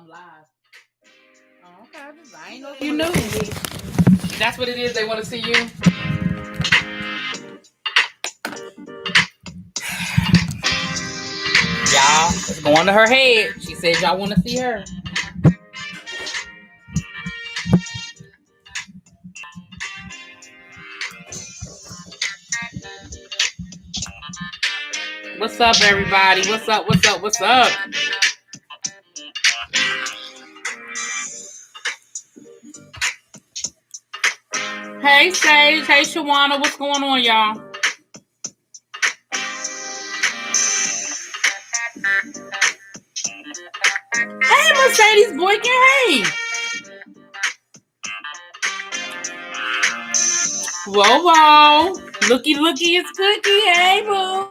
I'm live. Oh, okay. I ain't know if you knew. That's what it is. They want to see you. Y'all, it's going to her head. She said y'all want to see her. What's up, everybody? What's up? What's up? What's up? Hey, Sage. Hey, Shawana. What's going on, y'all? Hey, Mercedes Boykin. Hey. Whoa, whoa. Looky, it's Cookie. Hey, boo.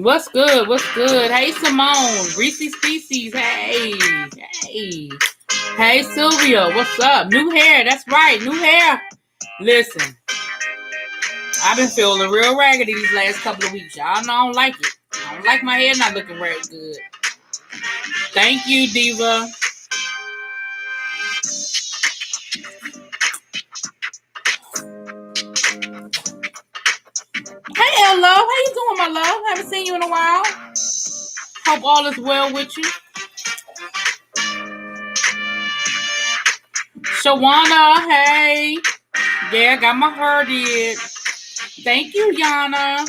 What's good? What's good? Hey, Simone. Reese Species. Hey. Hey. Hey, Sylvia. What's up? New hair. That's right. New hair. Listen. I've been feeling real raggedy these last couple of weeks. Y'all know I don't like it. I don't like my hair not looking very good. Thank you, Diva. Hey, hello. How you doing, my love? Haven't seen you in a while. Hope all is well with you. Shawana, hey. Yeah, got my hair did. Thank you, Yana.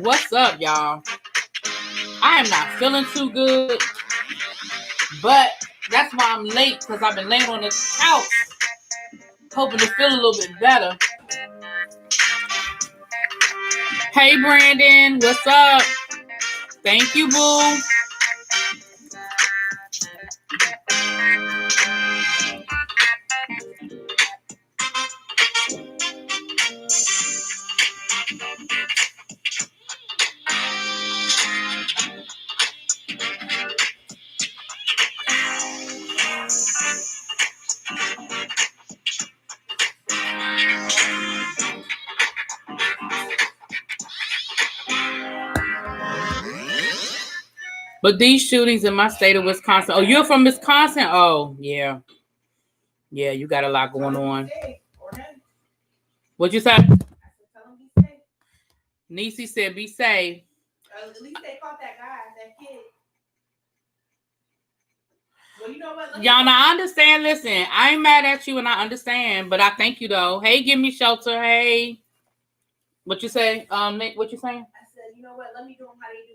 What's up, y'all? I am not feeling too good, but that's why I'm late, because I've been laying on this couch hoping to feel a little bit better. Hey, Brandon. What's up? Thank you, boo. But these shootings in my state of Wisconsin. Oh, you're from Wisconsin? Oh, yeah. Yeah, you got a lot going on. What'd you say? Niecy said, be safe. At least they caught that guy, that kid. Well, you know what? Y'all, I understand. Listen, I ain't mad at you and I understand, but I thank you, though. Hey, give me shelter. Hey. What you say? Nick, what you saying? I said, you know what? Let me do them how they do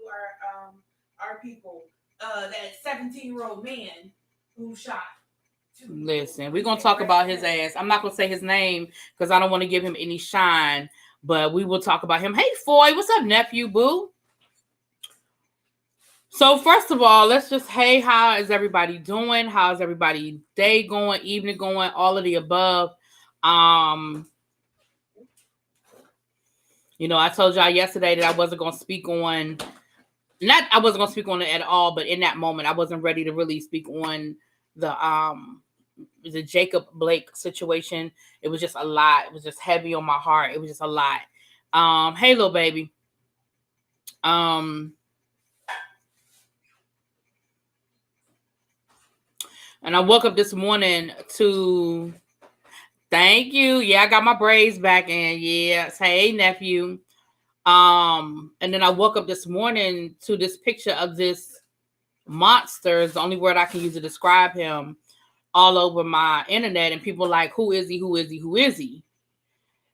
our people. That 17-year-old man who shot. Listen, we're going to talk about his ass. I'm not going to say his name because I don't want to give him any shine, but we will talk about him. Hey, Foy, what's up, nephew, boo? So, first of all, let's just, hey, how is everybody doing? How's everybody day going, evening going, all of the above? You know, I told y'all yesterday that I wasn't going to speak on, I wasn't going to speak on it at all, but in that moment, I wasn't ready to really speak on the Jacob Blake situation. It was just a lot. It was just heavy on my heart. It was just a lot. Hey, little baby. And I woke up this morning to, thank you. Yeah, I got my braids back in. Yes. Hey, nephew. And then I woke up this morning to this picture of this monster, is the only word I can use to describe him, all over my internet, and people like, who is he? Who is he? Who is he?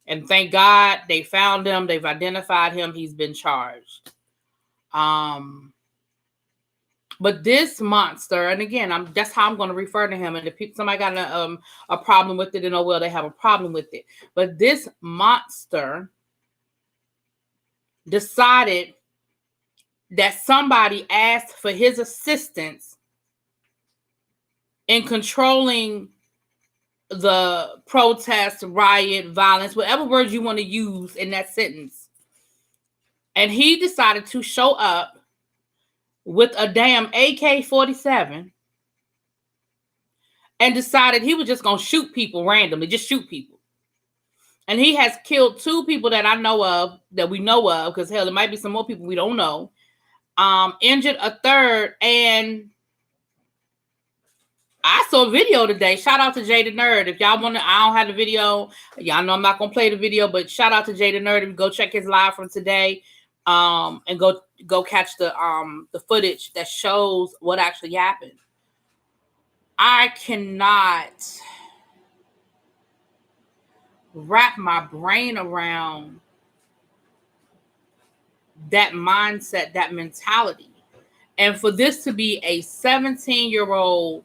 And thank God they found him. They've identified him. He's been charged. But this monster, and again, that's how I'm going to refer to him. And if somebody got a problem with it, then oh well, they have a problem with it. But this monster decided that somebody asked for his assistance in controlling the protest, riot, violence, whatever words you want to use in that sentence. And he decided to show up with a damn AK-47 and decided he was just going to shoot people randomly, just shoot people. And he has killed 2 people that I know of, that we know of, because hell, there might be some more people we don't know. Injured a third, and I saw a video today. Shout out to Jay the Nerd. If y'all want to, I don't have the video. Y'all know I'm not gonna play the video, but shout out to Jay the Nerd. If you go check his live from today, and go catch the footage that shows what actually happened. I cannot wrap my brain around that mindset, that mentality. And for this to be a 17-year-old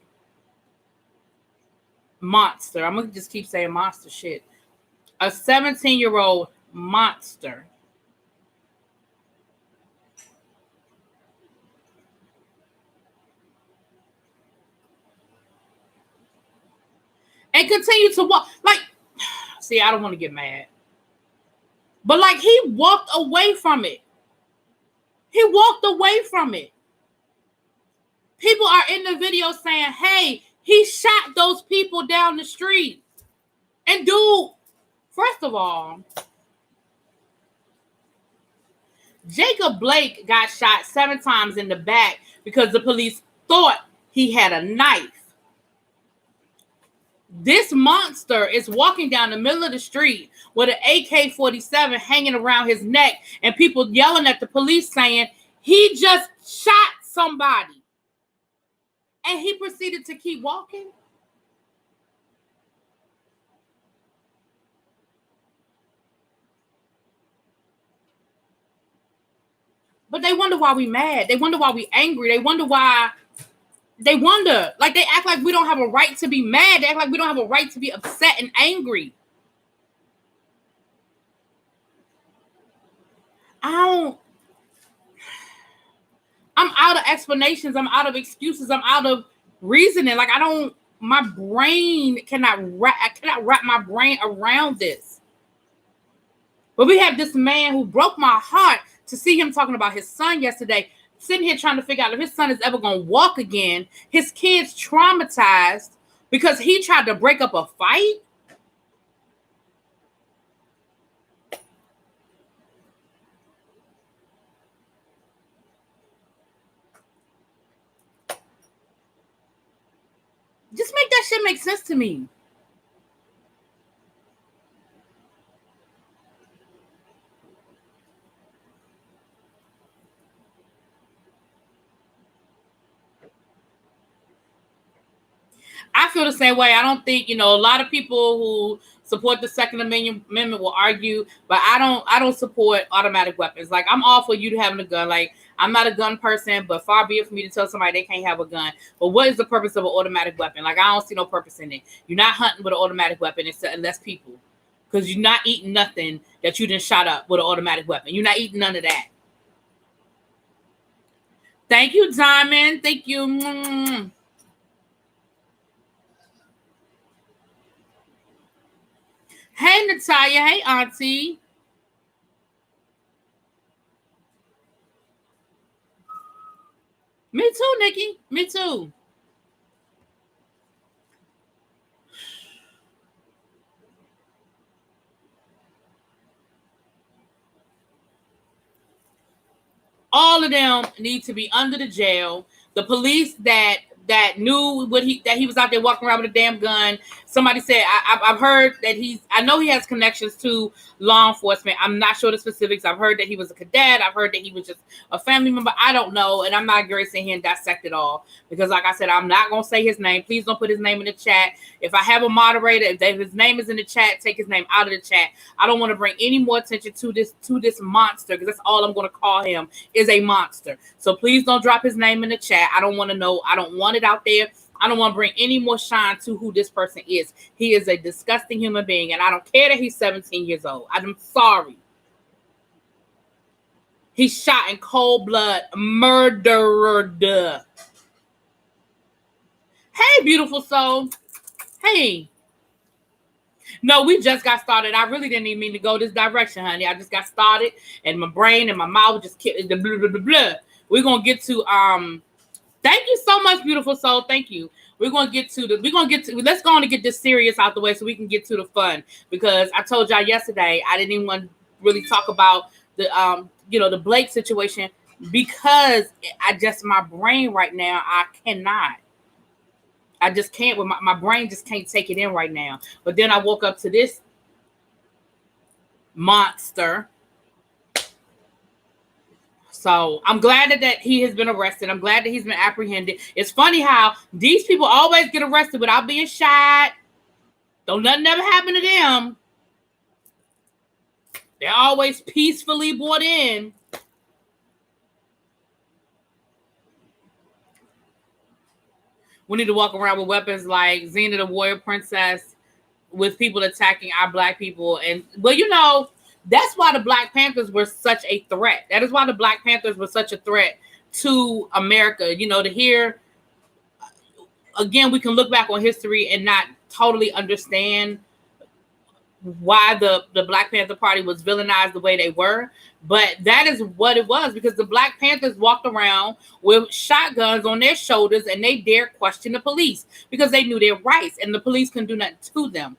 monster, I'm going to just keep saying monster shit. A 17-year-old monster and continue to walk. Like, see, I don't want to get mad. But like, he walked away from it. He walked away from it. People are in the video saying, hey, he shot those people down the street. And dude, first of all, Jacob Blake got shot 7 times in the back because the police thought he had a knife. This monster is walking down the middle of the street with an AK-47 hanging around his neck and people yelling at the police saying, he just shot somebody. And he proceeded to keep walking. But they wonder why we mad. They wonder why we angry. They wonder why. They wonder. Like, they act like we don't have a right to be mad. They act like we don't have a right to be upset and angry. I'm out of explanations. I'm out of excuses. I'm out of reasoning. Like, my brain I cannot wrap my brain around this. But we have this man who broke my heart to see him talking about his son yesterday, sitting here trying to figure out if his son is ever going to walk again. His kid's traumatized because he tried to break up a fight. Just make that shit make sense to me. I feel the same way. I don't think, a lot of people who support the Second Amendment will argue, but I don't support automatic weapons. Like, I'm all for you having a gun. Like, I'm not a gun person, but far be it for me to tell somebody they can't have a gun. But what is the purpose of an automatic weapon? Like, I don't see no purpose in it. You're not hunting with an automatic weapon unless people. Because you're not eating nothing that you didn't shot up with an automatic weapon. You're not eating none of that. Thank you, Diamond. Thank you. Hey, Natalia. Hey, Auntie. Me too, Nikki. Me too. All of them need to be under the jail. The police that knew that he was out there walking around with a damn gun. Somebody said, I've heard that I know he has connections to law enforcement. I'm not sure the specifics. I've heard that he was a cadet. I've heard that he was just a family member. I don't know. And I'm not going to sit here and dissect it all. Because like I said, I'm not going to say his name. Please don't put his name in the chat. If I have a moderator, if his name is in the chat, take his name out of the chat. I don't want to bring any more attention to this monster, because that's all I'm going to call him, is a monster. So please don't drop his name in the chat. I don't want to know. I don't want it out there. I don't want to bring any more shine to who this person is. He is a disgusting human being, and I don't care that he's 17 years old. I'm sorry. He's shot in cold blood, murdered. Hey, beautiful soul. Hey. No, we just got started. I really didn't even mean to go this direction, honey. I just got started, and my brain and my mouth just kept the blah, blah, blah, blah. We're going to get to... Thank you so much, beautiful soul. Thank you. Let's go on and get this serious out the way so we can get to the fun. Because I told y'all yesterday I didn't even want to really talk about the Blake situation because my brain right now, I just can't, my brain just can't take it in right now. But then I woke up to this monster. So I'm glad that he has been arrested. I'm glad that he's been apprehended. It's funny how these people always get arrested without being shot. Don't nothing ever happen to them. They're always peacefully brought in. We need to walk around with weapons like Xena the Warrior Princess with people attacking our black people. And, well, that's why the Black Panthers were such a threat. That is why the Black Panthers were such a threat to America. To hear, again, we can look back on history and not totally understand why the Black Panther Party was villainized the way they were. But that is what it was, because the Black Panthers walked around with shotguns on their shoulders and they dared question the police because they knew their rights and the police couldn't do nothing to them.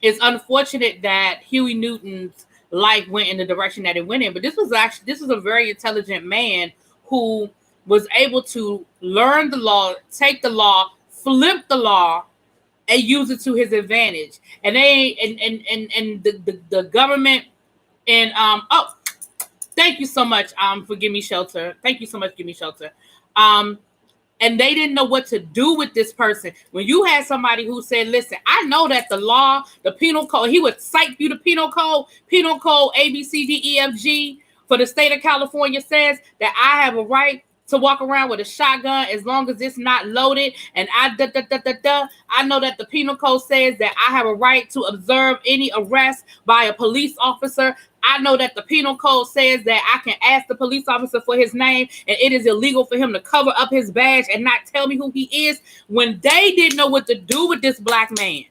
It's unfortunate that Huey Newton's life went in the direction that it went in, but this was a very intelligent man who was able to learn the law, take the law, flip the law, and use it to his advantage. And the government and thank you so much for Give Me Shelter. Thank you so much, Give Me Shelter. And they didn't know what to do with this person. When you had somebody who said, listen, I know that the law, the penal code, he would cite you the penal code ABCDEFG for the state of California says that I have a right to walk around with a shotgun as long as it's not loaded. And I know that the penal code says that I have a right to observe any arrest by a police officer. I know that the penal code says that I can ask the police officer for his name and it is illegal for him to cover up his badge and not tell me who he is. When they didn't know what to do with this black man.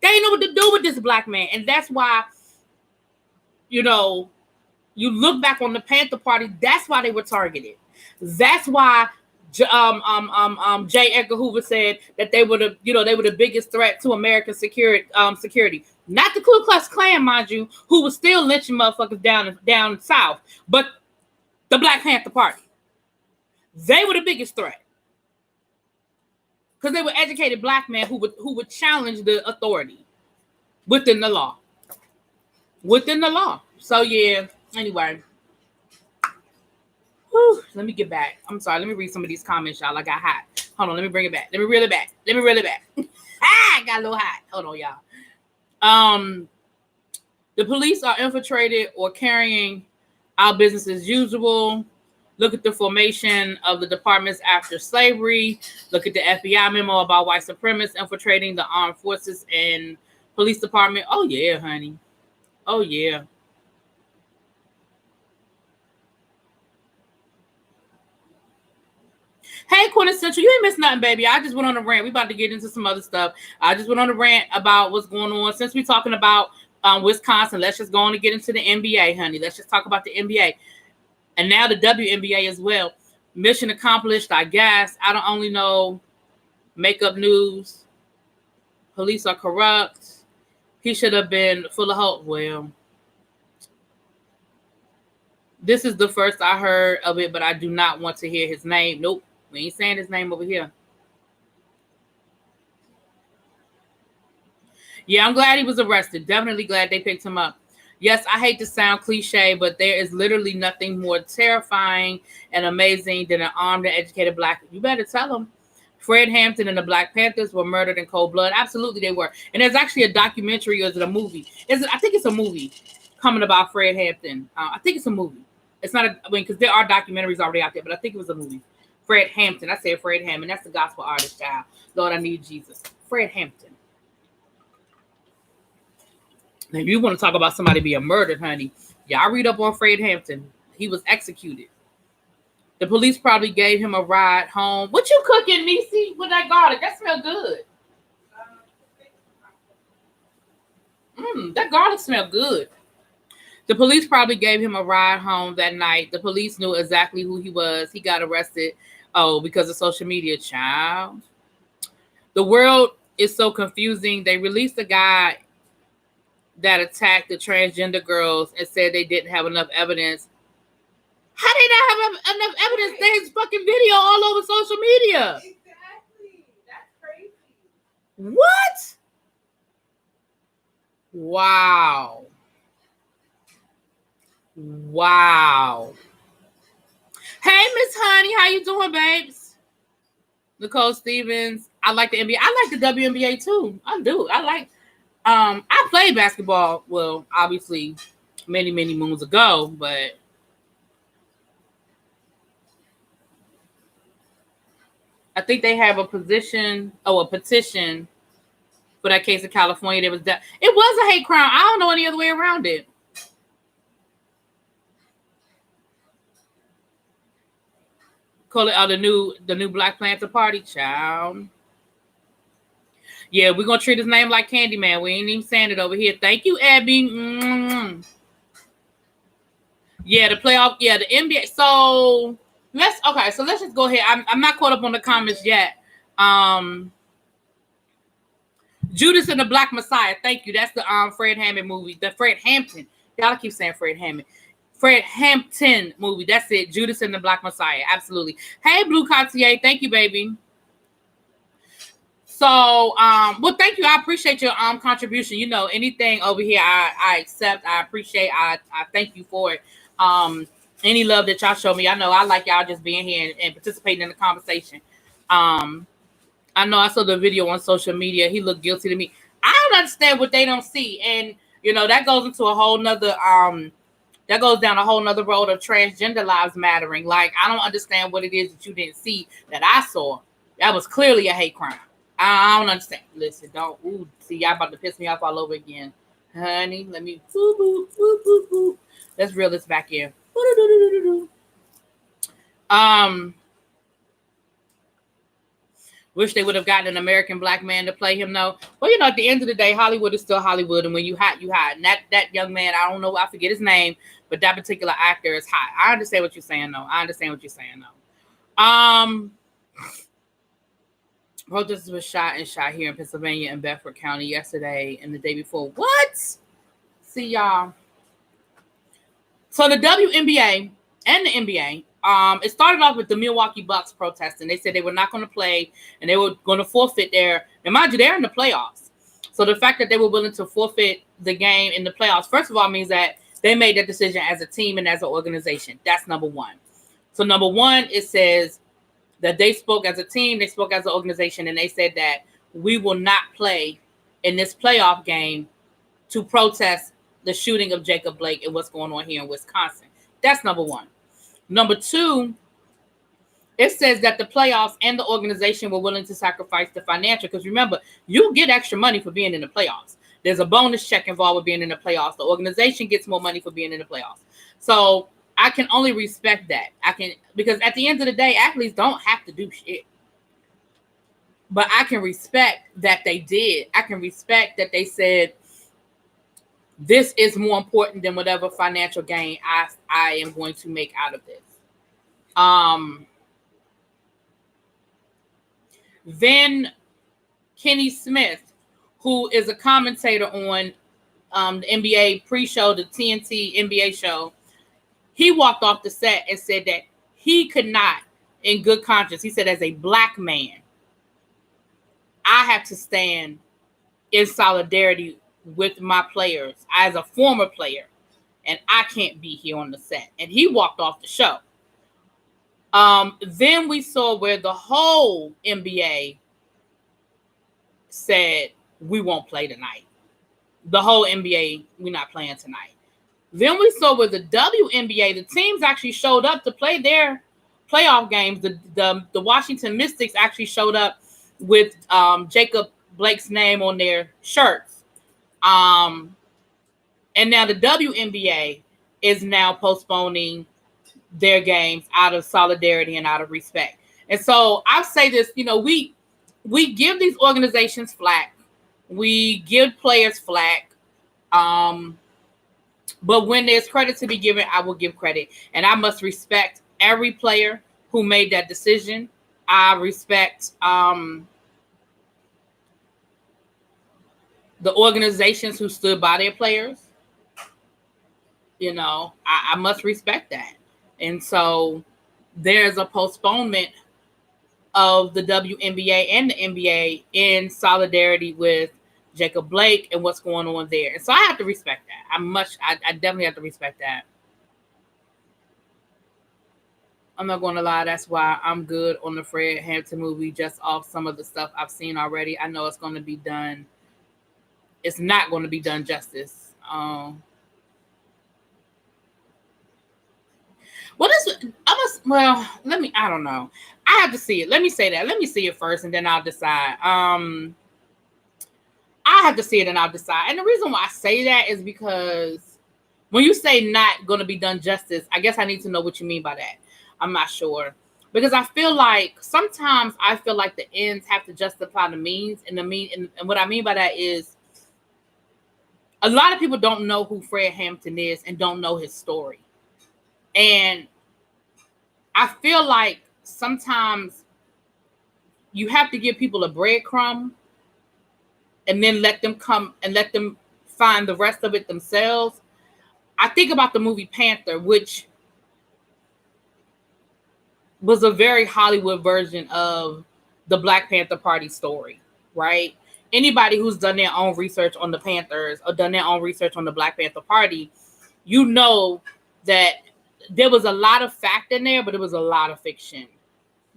They didn't know what to do with this black man. And that's why, you look back on the Panther Party, that's why they were targeted. That's why J. Edgar Hoover said that they were the biggest threat to American security. Not the Ku Klux Klan, mind you, who was still lynching motherfuckers down south, but the Black Panther Party. They were the biggest threat because they were educated black men who would challenge the authority within the law. So yeah. Anyway. Whew, let me get back. I'm sorry. Let me read some of these comments, y'all. I got hot. Hold on. Let me bring it back. Let me reel it back. I got a little hot. Hold on, y'all. The police are infiltrated or carrying out business as usual. Look at the formation of the departments after slavery. Look at the FBI memo about white supremacists infiltrating the armed forces and police department. Oh, yeah, honey. Oh, yeah. Hey, Quintessential, you ain't missed nothing, baby. I just went on a rant. We about to get into some other stuff. I just went on a rant about what's going on. Since we're talking about Wisconsin, let's just go on and get into the NBA, honey. Let's just talk about the NBA. And now the WNBA as well. Mission accomplished, I guess. I don't only know makeup news. Police are corrupt. He should have been full of hope. Well, this is the first I heard of it, but I do not want to hear his name. Nope. We ain't saying his name over here. Yeah, I'm glad he was arrested. Definitely glad they picked him up. Yes, I hate to sound cliche, but there is literally nothing more terrifying and amazing than an armed and educated black. You better tell them. Fred Hampton and the Black Panthers were murdered in cold blood. Absolutely, they were. And there's actually a documentary, or is it a movie? I think it's a movie coming about Fred Hampton. I think it's a movie. It's not because there are documentaries already out there, but I think it was a movie. Fred Hampton. I said Fred Hampton. That's the gospel artist, child. Lord, I need Jesus. Fred Hampton. Now, if you want to talk about somebody being murdered, honey, y'all read up on Fred Hampton. He was executed. The police probably gave him a ride home. What you cooking, Niecy, with that garlic? That smells good. That garlic smells good. The police probably gave him a ride home that night. The police knew exactly who he was. He got arrested Oh, because of social media, child. The world is so confusing. They released a guy that attacked the transgender girls and said they didn't have enough evidence. How they not have enough evidence? There's fucking video all over social media. Exactly. That's crazy. What? Wow. Wow. Hey, Miss Honey, how you doing, babes? Nicole Stevens. I like the NBA. I like the WNBA too. I do. I played basketball, well, obviously many, many moons ago, but I think they have a petition for that case in California. It was a hate crime. I don't know any other way around it. Call it the new Black Panther Party, child. Yeah, we're gonna treat his name like Candyman. We ain't even saying it over here. Thank you, Abby. Mm-hmm. Yeah, the playoff. Yeah, the NBA. So let's just go ahead. I'm not caught up on the comments yet. Judas and the Black Messiah. Thank you. That's the Fred Hammond movie. The Fred Hampton. Y'all keep saying Fred Hammond. Fred Hampton movie. That's it. Judas and the Black Messiah. Absolutely. Hey, Blue Cartier. Thank you, baby. So, well, thank you. I appreciate your contribution. You know, anything over here, I accept. I appreciate. I thank you for it. Any love that y'all show me, I know I like y'all just being here and participating in the conversation. I know I saw the video on social media. He looked guilty to me. I don't understand what they don't see, and you know that goes into a whole nother that goes down a whole nother road of transgender lives mattering. Like, I don't understand what it is that you didn't see that I saw. That was clearly a hate crime. I don't understand. Listen, don't. Ooh, see, y'all about to piss me off all over again. Honey, let me. Boop, boop, boop, boop, boop. Let's reel this back in. Wish they would have gotten an American black man to play him, though. Well, you know, at the end of the day, Hollywood is still Hollywood, and when you hot, you hot. And that young man, I don't know, I forget his name, but that particular actor is hot. I understand what you're saying, though. Protesters were shot here in Pennsylvania in Bedford County yesterday and the day before. What? See, y'all. So the WNBA and the NBA, it started off with the Milwaukee Bucks protesting. They said they were not going to play and they were going to forfeit and mind you, they're in the playoffs. So the fact that they were willing to forfeit the game in the playoffs, first of all, means that they made that decision as a team and as an organization. That's number one. So number one, it says that they spoke as a team, they spoke as an organization, and they said that we will not play in this playoff game to protest the shooting of Jacob Blake and what's going on here in Wisconsin. That's number one. Number two, it says that the playoffs and the organization were willing to sacrifice the financial, because remember, you get extra money for being in the playoffs. There's a bonus check involved with being in the playoffs. The organization gets more money for being in the playoffs. So I can only respect that. Because at the end of the day, athletes don't have to do shit. But I can respect that they did. I can respect that they said, this is more important than whatever financial gain I am going to make out of this. Then Kenny Smith, who is a commentator on the NBA pre-show, the TNT NBA show, he walked off the set and said that he could not, in good conscience, he said, as a black man, I have to stand in solidarity with my players as a former player, and I can't be here on the set. And he walked off the show. Then we saw where the whole NBA said, we won't play tonight. The whole NBA, we're not playing tonight. Then we saw with the WNBA, the teams actually showed up to play their playoff games. The Washington Mystics actually showed up with Jacob Blake's name on their shirts. And now the WNBA is now postponing their games out of solidarity and out of respect. And so I say this, you know, we give these organizations flack. We give players flack. But when there's credit to be given, I will give credit. And I must respect every player who made that decision. I respect the organizations who stood by their players. You know, I must respect that. And so there's a postponement of the WNBA and the NBA in solidarity with Jacob Blake and what's going on there. And so I have to respect that. I definitely have to respect that. I'm not going to lie. That's why I'm good on the Fred Hampton movie, just off some of the stuff I've seen already. I know it's going to be done. It's not going to be done justice. I don't know. I have to see it. Let me say that. Let me see it first and then I'll decide. I have to see it and I'll decide. And the reason why I say that is because when you say not going to be done justice, I guess I need to know what you mean by that. I'm not sure. Because I feel like sometimes the ends have to justify the means. And what I mean by that is a lot of people don't know who Fred Hampton is and don't know his story. And I feel like sometimes you have to give people a breadcrumb and then let them find the rest of it themselves. I think about the movie Panther, which was a very Hollywood version of the Black Panther Party story, right? Anybody who's done their own research on the Panthers or done their own research on the Black Panther Party, you know that there was a lot of fact in there, but it was a lot of fiction.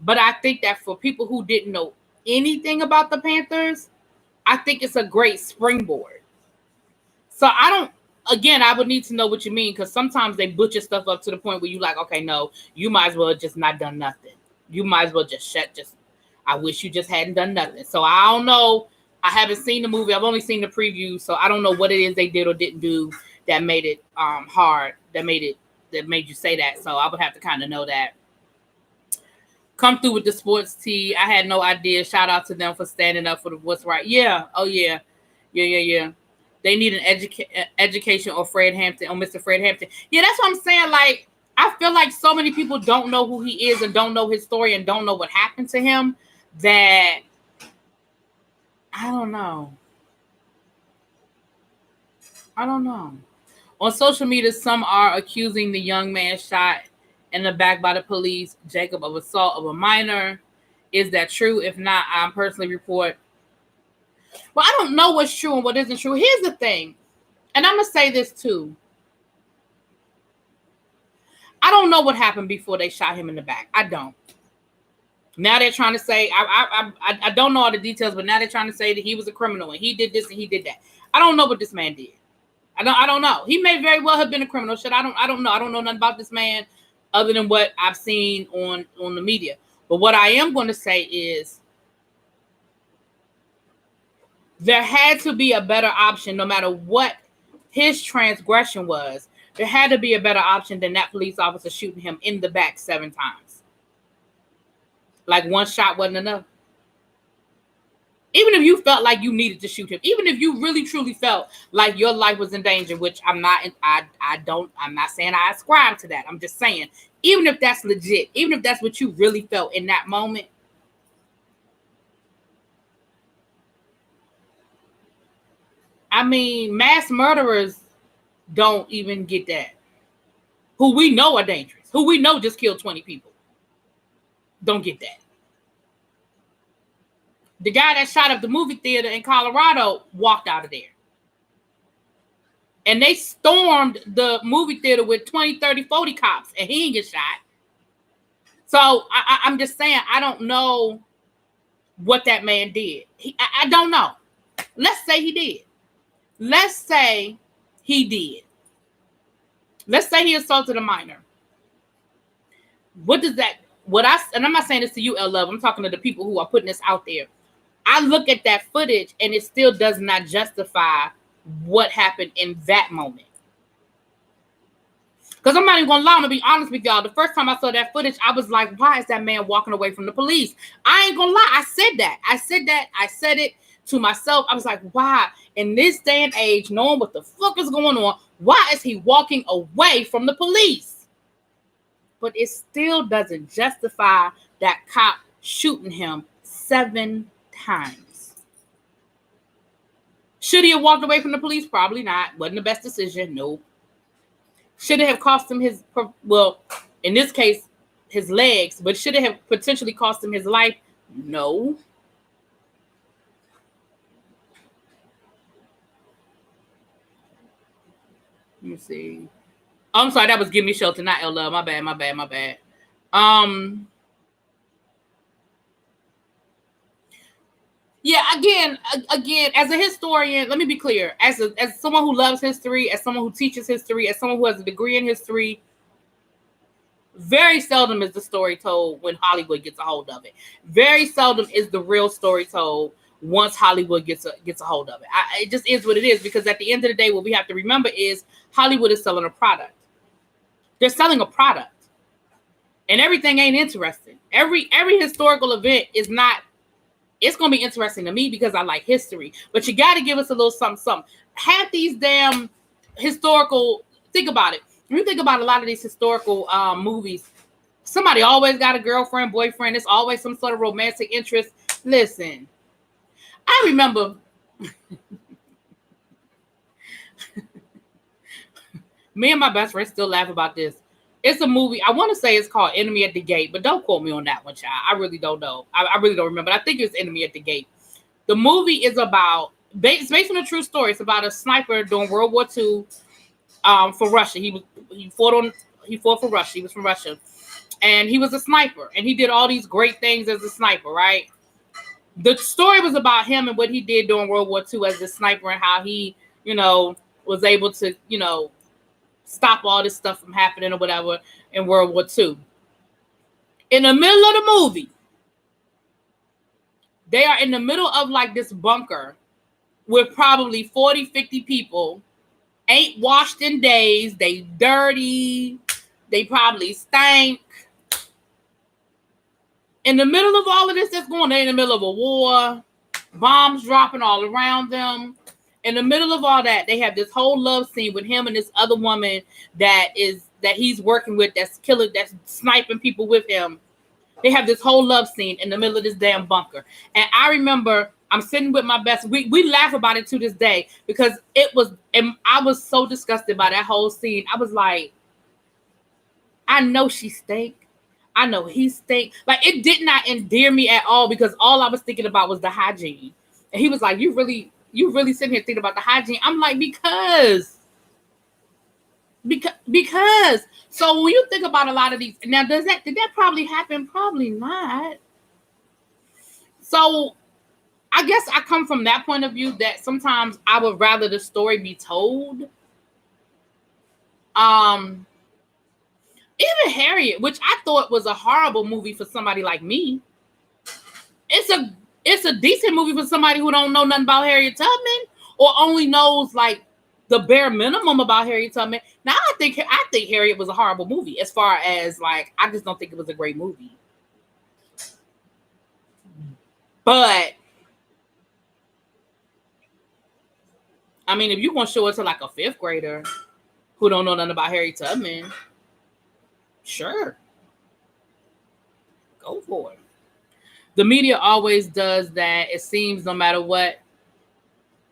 But I think that for people who didn't know anything about the Panthers, I think it's a great springboard. So I would need to know what you mean, because sometimes they butcher stuff up to the point where you're like, okay, no, you might as well have just not done nothing. You might as well I wish you just hadn't done nothing. So I don't know. I haven't seen the movie. I've only seen the preview, so I don't know what it is they did or didn't do that made it hard, that made you say that. So I would have to kind of know that. Come through with the sports tea. I had no idea. Shout out to them for standing up for what's right. Yeah. Oh, yeah. Yeah. They need an education on Fred Hampton, on Mr. Fred Hampton. Yeah, that's what I'm saying. Like, I feel like so many people don't know who he is and don't know his story and don't know what happened to him that I don't know. On social media, some are accusing the young man shot in the back by the police, Jacob, of assault of a minor. Is that true? If not, I personally report. Well, I don't know what's true and what isn't true. Here's the thing, and I'm going to say this too. I don't know what happened before they shot him in the back. I don't. Now they're trying to say, I don't know all the details, but now they're trying to say that he was a criminal and he did this and he did that. I don't know what this man did. I don't know. He may very well have been a criminal. Shit, I don't know. I don't know nothing about this man other than what I've seen on the media. But what I am going to say is there had to be a better option, no matter what his transgression was. There had to be a better option than that police officer shooting him in the back 7 times. Like, one shot wasn't enough. Even if you felt like you needed to shoot him, even if you really truly felt like your life was in danger, which I'm not saying I ascribe to that. I'm just saying, even if that's legit, even if that's what you really felt in that moment, I mean, mass murderers don't even get that. Who we know are dangerous, who we know just killed 20 people, don't get that. The guy that shot up the movie theater in Colorado walked out of there. And they stormed the movie theater with 20, 30, 40 cops, and he didn't get shot. So I'm just saying, I don't know what that man did. I don't know. Let's say he did. Let's say he assaulted a minor. What does that, and I'm not saying this to you, L Love, I'm talking to the people who are putting this out there. I look at that footage and it still does not justify what happened in that moment. Because I'm not even going to lie, I'm going to be honest with y'all. The first time I saw that footage, I was like, why is that man walking away from the police? I ain't going to lie. I said it to myself. I was like, why? In this day and age, knowing what the fuck is going on, why is he walking away from the police? but it still doesn't justify that cop shooting him 7 times. Should he have walked away from the police? Probably not. Wasn't the best decision. Nope. Should it have cost him his, well, in this case, his legs, but should it have potentially cost him his life? No. Let me see. I'm sorry, that was Give Me Shelter, not L Love. My bad. Yeah, again, as a historian, let me be clear. As someone who loves history, as someone who teaches history, as someone who has a degree in history, very seldom is the story told when Hollywood gets a hold of it. Very seldom is the real story told once Hollywood gets a hold of it. It just is what it is, because at the end of the day, what we have to remember is Hollywood is selling a product. They're selling a product. And everything ain't interesting. Every historical event is not. It's going to be interesting to me because I like history. But you got to give us a little something. Half these damn historical, think about it. When you think about a lot of these historical movies, somebody always got a girlfriend, boyfriend. It's always some sort of romantic interest. Listen, I remember me and my best friend still laugh about this. It's a movie. I want to say it's called Enemy at the Gate, but don't quote me on that one, child. I really don't know. I really don't remember. I think it's Enemy at the Gate. The movie is about, it's based on a true story. It's about a sniper during World War II for Russia. He fought for Russia. He was from Russia. And he was a sniper. And he did all these great things as a sniper, right? The story was about him and what he did during World War II as a sniper and how he, was able to, stop all this stuff from happening or whatever in World War II. In the middle of the movie, they are in the middle of like this bunker with probably 40, 50 people, ain't washed in days, they dirty, they probably stank. In the middle of all of this that's going on, they're in the middle of a war, bombs dropping all around them. In the middle of all that, they have this whole love scene with him and this other woman that he's working with, that's sniping people with him. They have this whole love scene in the middle of this damn bunker. And I remember I'm sitting with my best. We laugh about it to this day because I was so disgusted by that whole scene. I was like, I know she stink. I know he stink. Like, it did not endear me at all because all I was thinking about was the hygiene. And he was like, you really sitting here thinking about the hygiene. I'm like, because. So when you think about a lot of these, now did that probably happen? Probably not. So I guess I come from that point of view that sometimes I would rather the story be told. Even Harriet, which I thought was a horrible movie for somebody like me. It's a decent movie for somebody who don't know nothing about Harriet Tubman or only knows like the bare minimum about Harriet Tubman. Now I think Harriet was a horrible movie as far as like, I just don't think it was a great movie. But I mean, if you're going to show it to like a 5th grader who don't know nothing about Harriet Tubman, sure. Go for it. The media always does that. It seems no matter what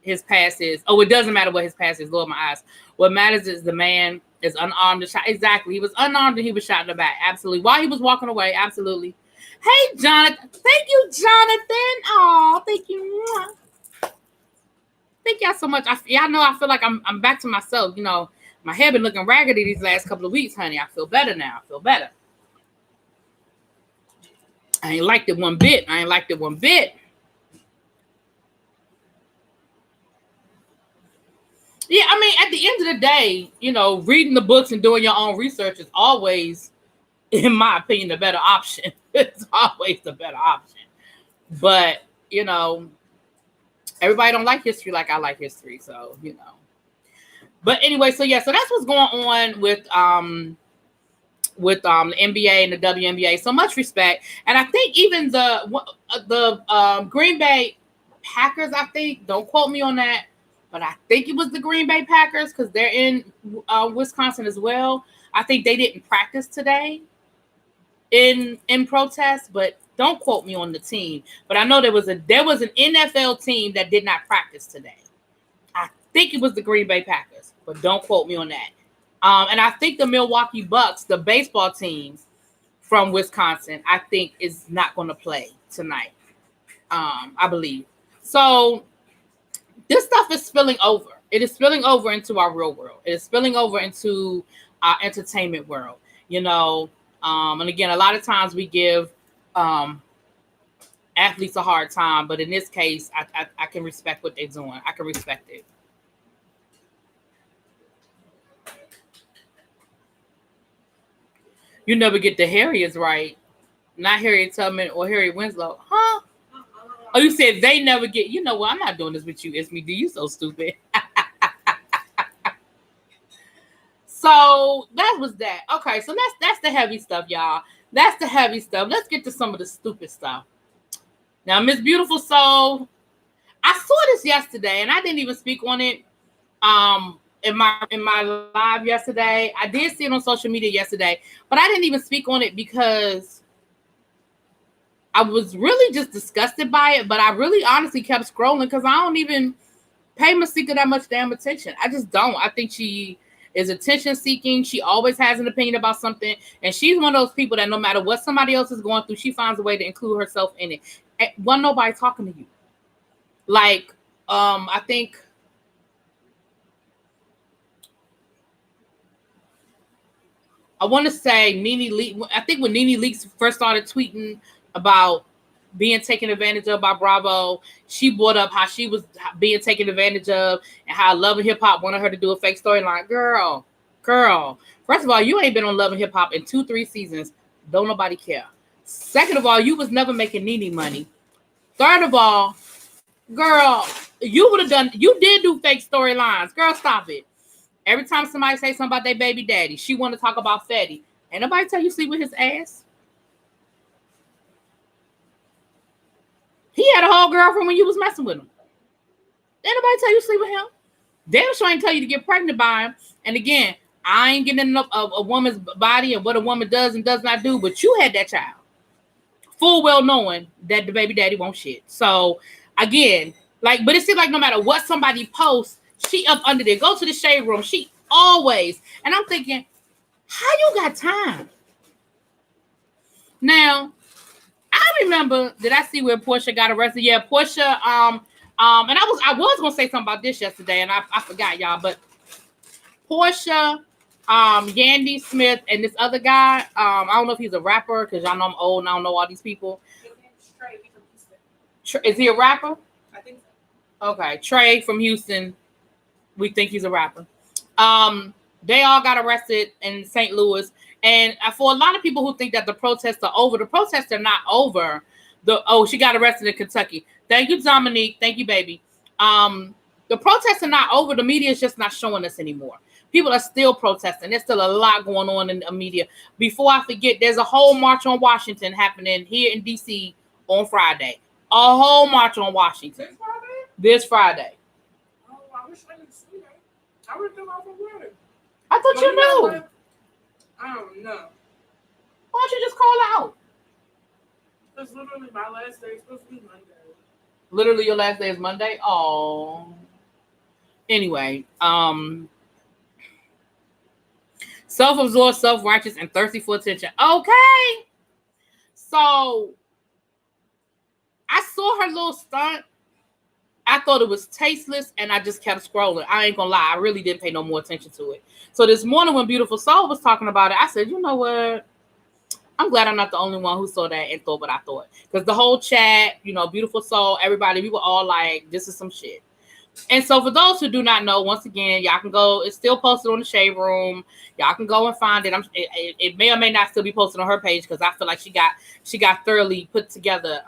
his past is. Oh, it doesn't matter what his past is. Lord, my eyes. What matters is the man is unarmed and shot. Exactly. He was unarmed and he was shot in the back. Absolutely. While he was walking away. Absolutely. Hey, Jonathan. Thank you, Jonathan. Oh, thank you. Thank y'all so much. Y'all know I feel like I'm back to myself. My hair been looking raggedy these last couple of weeks, honey. I feel better now. I feel better. I ain't liked it one bit. Yeah, I mean, at the end of the day, reading the books and doing your own research is always, in my opinion, the better option. It's always the better option. But, everybody don't like history like I like history. So, But anyway, so that's what's going on with the NBA and the WNBA. So much respect. And I think even the Green Bay Packers, I think, don't quote me on that, but I think it was the Green Bay Packers because they're in Wisconsin as well. I think they didn't practice today. in protest, but don't quote me on the team. But I know there was an NFL team that did not practice today. I think it was the Green Bay Packers, but don't quote me on that. And I think the Milwaukee Bucks, the baseball team from Wisconsin, I think is not going to play tonight. I believe. So this stuff is spilling over. It is spilling over into our real world. It is spilling over into our entertainment world. And again, a lot of times we give athletes a hard time, but in this case, I can respect what they're doing. I can respect it. You never get the Harriets right. Not Harriet Tubman or Harriet Winslow. Huh? Oh, you said they never get. You know what? I'm not doing this with you, It's me. Do you so stupid? So that was that. Okay, so that's the heavy stuff, y'all. That's the heavy stuff. Let's get to some of the stupid stuff. Now, Miss Beautiful Soul, I saw this yesterday, and I didn't even speak on it. In my live yesterday, I did see it on social media yesterday, but I didn't even speak on it because I was really just disgusted by it. But I really honestly kept scrolling because I don't even pay Masika that much damn attention. I just don't. I think she is attention seeking. She always has an opinion about something, and she's one of those people that no matter what somebody else is going through, she finds a way to include herself in it. Wasn't nobody talking to you. Like, I think I want to say Nene Leakes. I think when Nene Leakes first started tweeting about being taken advantage of by Bravo, she brought up how she was being taken advantage of and how Love and Hip Hop wanted her to do a fake storyline. Girl. First of all, you ain't been on Love and Hip Hop in 2-3 seasons. Don't nobody care. Second of all, you was never making Nene money. Third of all, girl, you did do fake storylines. Girl, stop it. Every time somebody say something about their baby daddy, she want to talk about Fetty. Ain't nobody tell you sleep with his ass. He had a whole girlfriend when you was messing with him. Ain't nobody tell you sleep with him. Damn sure ain't tell you to get pregnant by him. And again, I ain't getting enough of a woman's body and what a woman does and does not do, but you had that child. Full well knowing that the baby daddy won't shit. So again, but it seems like no matter what somebody posts, she up under there. Go to the shade room. She always. And I'm thinking, how you got time? Now, I remember, did I see where Portia got arrested? Yeah, Portia, and I was gonna say something about this yesterday, and I forgot, y'all, but Portia, Yandy Smith, and this other guy, I don't know if he's a rapper, because y'all know I'm old and I don't know all these people. Is he a rapper? I think so. Okay, Trey from Houston. We think he's a rapper. They all got arrested in St. Louis. And for a lot of people who think that the protests are over, the protests are not over. She got arrested in Kentucky. Thank you, Dominique. Thank you, baby. The protests are not over. The media is just not showing us anymore. People are still protesting. There's still a lot going on in the media. Before I forget, there's a whole march on Washington happening here in D.C. on Friday. A whole march on Washington. This Friday. Oh, I wish I could see that. I would come off of work. I thought you knew. I don't know. Why don't you just call out? It's literally my last day. It's supposed to be Monday. Literally your last day is Monday? Oh. Anyway, self-absorbed, self-righteous, and thirsty for attention. Okay. So I saw her little stunt. I thought it was tasteless, and I just kept scrolling. I ain't gonna lie. I really didn't pay no more attention to it. So this morning when Beautiful Soul was talking about it, I said, you know what? I'm glad I'm not the only one who saw that and thought what I thought. Because the whole chat, Beautiful Soul, everybody, we were all like, this is some shit. And so for those who do not know, once again, y'all can go. It's still posted on the Shade Room. Y'all can go and find it. It may or may not still be posted on her page because I feel like she got thoroughly put together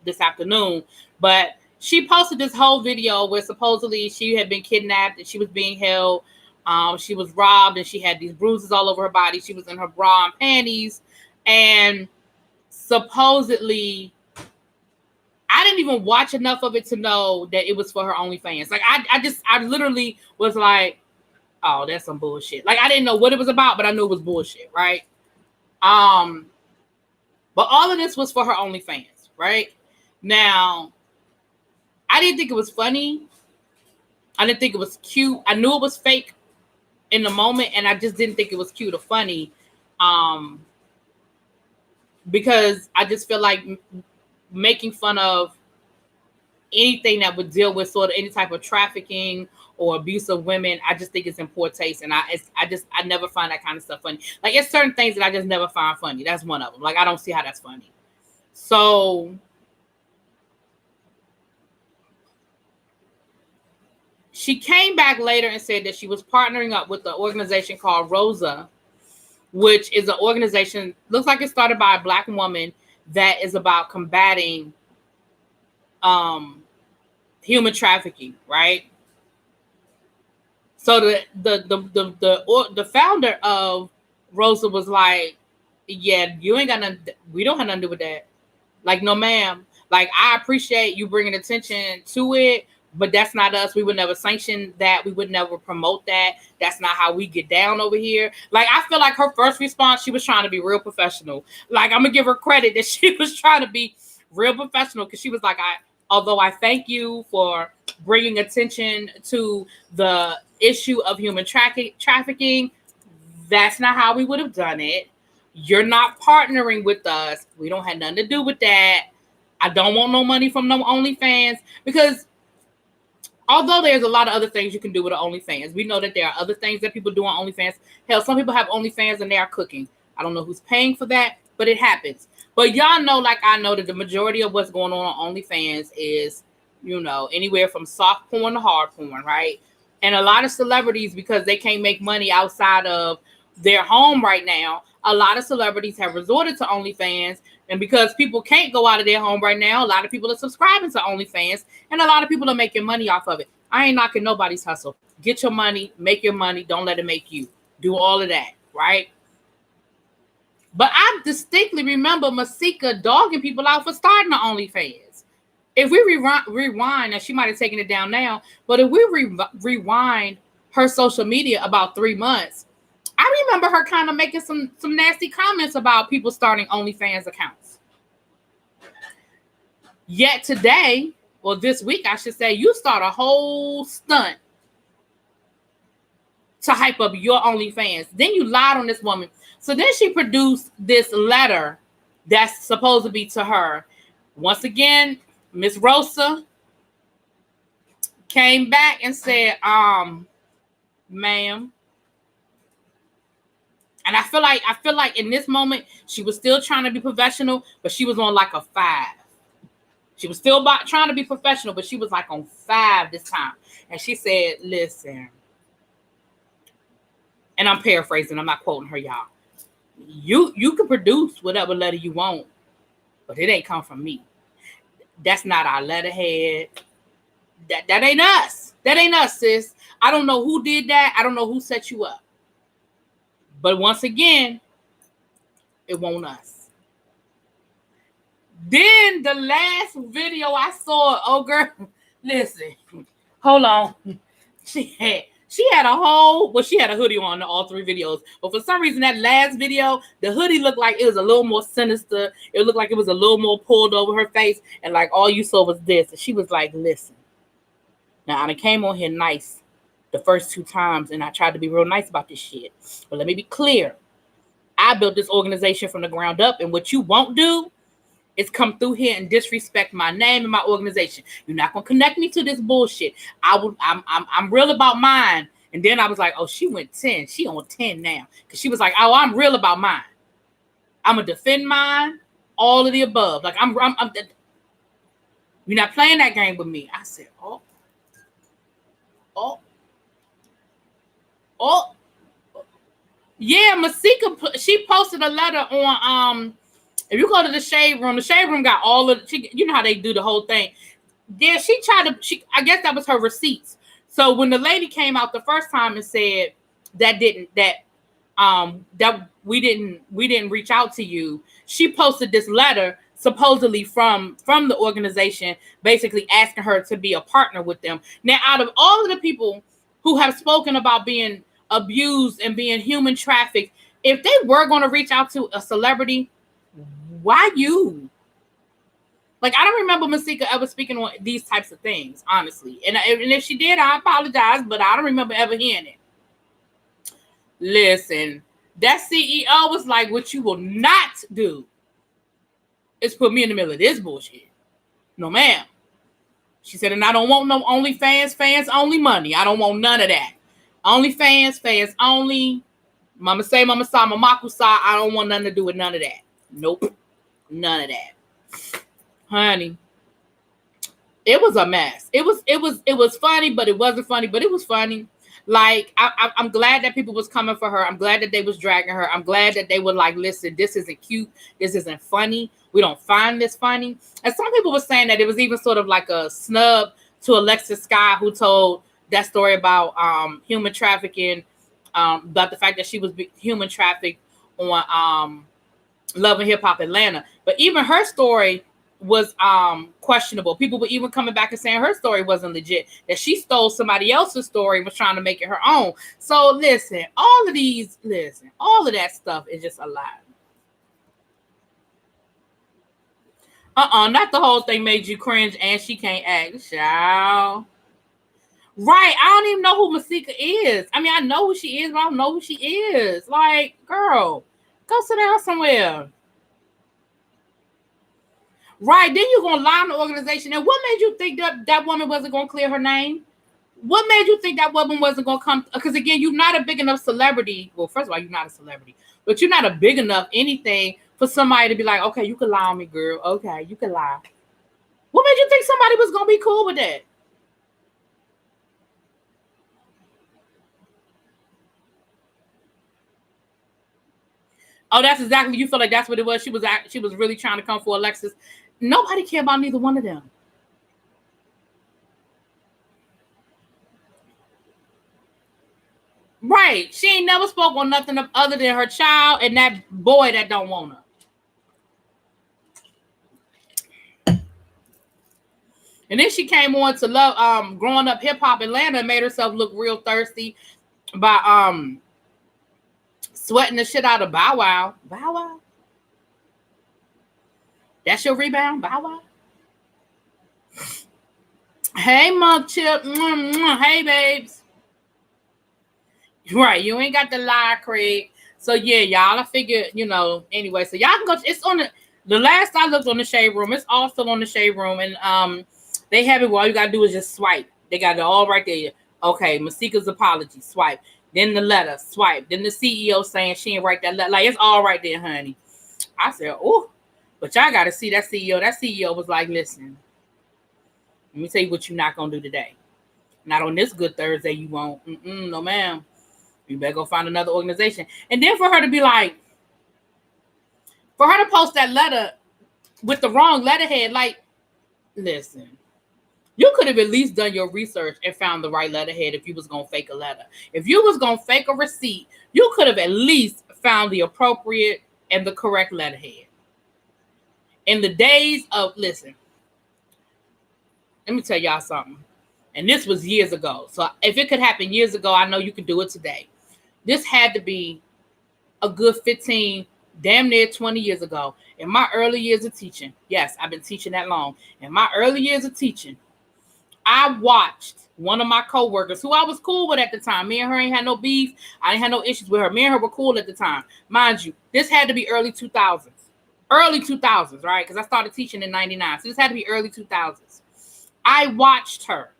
this afternoon. But she posted this whole video where supposedly she had been kidnapped and she was being held. She was robbed and she had these bruises all over her body. She was in her bra and panties. And supposedly, I didn't even watch enough of it to know that it was for her OnlyFans. Like, I literally was like, oh, that's some bullshit. Like, I didn't know what it was about, but I knew it was bullshit, right? But all of this was for her OnlyFans, right? Now, I didn't think it was funny. I didn't think it was cute. I knew it was fake in the moment, and I just didn't think it was cute or funny. Because I just feel like making fun of anything that would deal with sort of any type of trafficking or abuse of women, I just think it's in poor taste, and I never find that kind of stuff funny. Like, it's certain things that I just never find funny. That's one of them. Like, I don't see how that's funny. So she came back later and said that she was partnering up with an organization called Rosa, which is an organization, looks like it started by a Black woman, that is about combating human trafficking, right? So the founder of Rosa was like, yeah, you ain't got nothing, we don't have nothing to do with that. Like, no, ma'am. Like, I appreciate you bringing attention to it, but that's not us. We would never sanction that. We would never promote that. That's not how we get down over here. Like, I feel like her first response, she was trying to be real professional. Like, I'm going to give her credit that she was trying to be real professional, because she was like, although I thank you for bringing attention to the issue of human trafficking, that's not how we would have done it. You're not partnering with us. We don't have nothing to do with that. I don't want no money from no OnlyFans, because although there's a lot of other things you can do with an OnlyFans, we know that there are other things that people do on OnlyFans. Hell, some people have OnlyFans and they are cooking. I don't know who's paying for that, but it happens. But y'all know, like I know, that the majority of what's going on OnlyFans is, anywhere from soft porn to hard porn, right? And a lot of celebrities, because they can't make money outside of their home right now, a lot of celebrities have resorted to OnlyFans. And because people can't go out of their home right now, a lot of people are subscribing to OnlyFans, and a lot of people are making money off of it. I ain't knocking nobody's hustle. Get your money, make your money. Don't let it make you. Do all of that, right? But I distinctly remember Masika dogging people out for starting the OnlyFans. If we rewind, and she might have taken it down now, but if we rewind her social media about 3 months, I remember her kind of making some nasty comments about people starting OnlyFans accounts. Yet today, or this week, I should say, you start a whole stunt to hype up your OnlyFans. Then you lied on this woman. So then she produced this letter that's supposed to be to her. Once again, Miss Rosa came back and said, ma'am. And I feel like in this moment, she was still trying to be professional, but she was on like a 5. She was still trying to be professional, but she was like on 5 this time. And she said, listen, and I'm paraphrasing, I'm not quoting her, y'all. You can produce whatever letter you want, but it ain't come from me. That's not our letterhead. That ain't us. That ain't us, sis. I don't know who did that. I don't know who set you up. But once again, it won't us. Then the last video I saw, oh girl, listen, hold on. She had a whole, well, she had a hoodie on all 3 videos. But for some reason, that last video, the hoodie looked like it was a little more sinister. It looked like it was a little more pulled over her face. And like all you saw was this. And she was like, listen, now I came on here nice the first 2 times, and I tried to be real nice about this shit. But let me be clear. I built this organization from the ground up, and what you won't do is come through here and disrespect my name and my organization. You're not gonna connect me to this bullshit. I'm real about mine. And then I was like, oh, she went 10. She on 10 now. Because she was like, oh, I'm real about mine. I'm gonna defend mine, all of the above. Like I'm you're not playing that game with me. I said, oh. Yeah, Masika, she posted a letter on if you go to the shade room got all of you know how they do the whole thing. Yeah, I guess that was her receipts. So when the lady came out the first time and said that we didn't reach out to you, she posted this letter supposedly from the organization, basically asking her to be a partner with them. Now, out of all of the people who have spoken about being abused and being human trafficked, if they were going to reach out to a celebrity, why you? Like, I don't remember Masika ever speaking on these types of things, honestly. And if she did, I apologize, but I don't remember ever hearing it. Listen, that CEO was like, what you will not do is put me in the middle of this bullshit. No, ma'am. She said, and I don't want no OnlyFans, fans only money. I don't want none of that. OnlyFans, fans only. Mama say, Mama saw, Mama saw. I don't want nothing to do with none of that. Nope. None of that. Honey. It was a mess. It was funny, but it wasn't funny, but it was funny. Like, I'm glad that people was coming for her. I'm glad that they was dragging her. I'm glad that they were like, listen, this isn't cute. This isn't funny. We don't find this funny. And some people were saying that it was even sort of like a snub to Alexis Sky, who told that story about human trafficking, about the fact that she was human trafficked on Love and Hip Hop Atlanta. But even her story was questionable. People were even coming back and saying her story wasn't legit, that she stole somebody else's story and was trying to make it her own. So listen, all of that stuff is just a lie. Not the whole thing made you cringe and she can't act, child. Right, I don't even know who Masika is. I mean, I know who she is, but I don't know who she is. Like, girl, go sit down somewhere. Right, then you're gonna lie on the organization. And what made you think that woman wasn't gonna clear her name? What made you think that woman wasn't gonna come? Because again, you're not a big enough celebrity. Well, first of all, you're not a celebrity, but you're not a big enough anything for somebody to be like, okay, you can lie on me, girl. Okay, you can lie. What made you think somebody was gonna be cool with that? Oh, that's exactly. You feel like that's what it was. She was really trying to come for Alexis. Nobody cared about neither one of them. Right. She ain't never spoke on nothing other than her child and that boy that don't want her. And then she came on to love growing up hip hop Atlanta and made herself look real thirsty by sweating the shit out of Bow Wow. Bow Wow? That's your rebound? Bow Wow? Hey, Mug Chip. Hey, babes. Right, you ain't got the lie, Craig. So yeah, y'all, I figured, anyway, so y'all can go, it's on the last I looked on the Shade Room, it's all still on the Shade Room, and they have it where all you gotta do is just swipe. They got it all right there. Okay, Masika's apology, swipe. Then the letter, swipe. Then the CEO saying she ain't write that letter. Like, it's all right there, honey. I said, oh, but y'all gotta see that CEO. That CEO was like, listen, let me tell you what you're not gonna do today. Not on this good Thursday, you won't. No, ma'am. You better go find another organization. And then for her to be like, for her to post that letter with the wrong letterhead, like, listen, you could have at least done your research and found the right letterhead if you was going to fake a letter. If you was going to fake a receipt, you could have at least found the appropriate and the correct letterhead. In the days of, listen, let me tell y'all something. And this was years ago. So if it could happen years ago, I know you can do it today. This had to be a good 15, damn near 20 years ago. In my early years of teaching, yes, I've been teaching that long. In my early years of teaching, I watched one of my coworkers, who I was cool with at the time. Me and her ain't had no beef. I didn't have no issues with her. Me and her were cool at the time. Mind you, this had to be early 2000s. Early 2000s, right? Because I started teaching in 99. So this had to be early 2000s. I watched her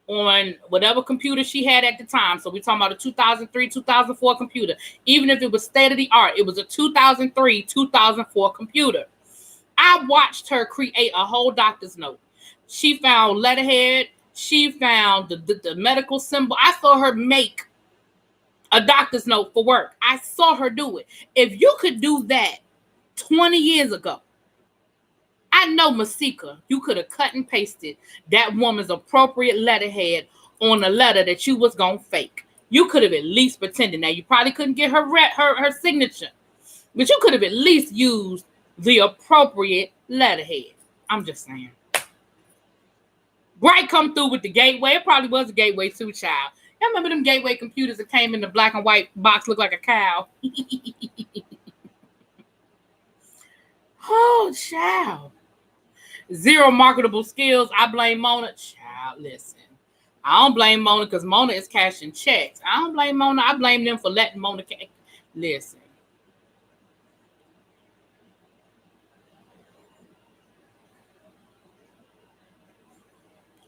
on whatever computer she had at the time. So we're talking about a 2003, 2004 computer. Even if it was state of the art, it was a 2003, 2004 computer. I watched her create a whole doctor's note. She found letterhead. She found the medical symbol. I saw her make a doctor's note for work. I saw her do it. If you could do that 20 years ago, I know, Masika, you could have cut and pasted that woman's appropriate letterhead on a letter that you was going to fake. You could have at least pretended. Now, you probably couldn't get her signature, but you could have at least used the appropriate letterhead. I'm just saying. Right, come through with the gateway. It probably was a gateway too, child. I remember them gateway computers that came in the black and white box, looked like a cow. Oh, child. Zero marketable skills. I blame Mona. Child, listen. I don't blame Mona because Mona is cashing checks. I don't blame Mona. I blame them for letting Mona listen.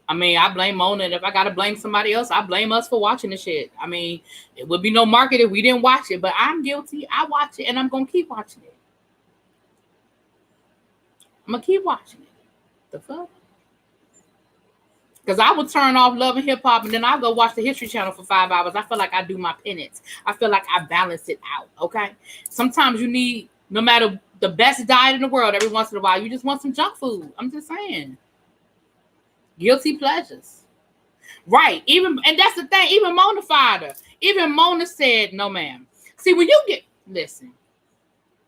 I mean, I blame Mona, and if I gotta blame somebody else, I blame us for watching the shit. I mean, it would be no market if we didn't watch it, but I'm guilty. I watch it, and I'm gonna keep watching it. I'm gonna keep watching it. The fuck? Because I would turn off Love and Hip Hop, and then I'll go watch the History Channel for 5 hours. I feel like I do my penance. I feel like I balance it out. Okay. Sometimes you need, no matter the best diet in the world, every once in a while, you just want some junk food. I'm just saying. Guilty pleasures. Right. And that's the thing. Even Mona fired her. Even Mona said, no, ma'am. See, when you listen,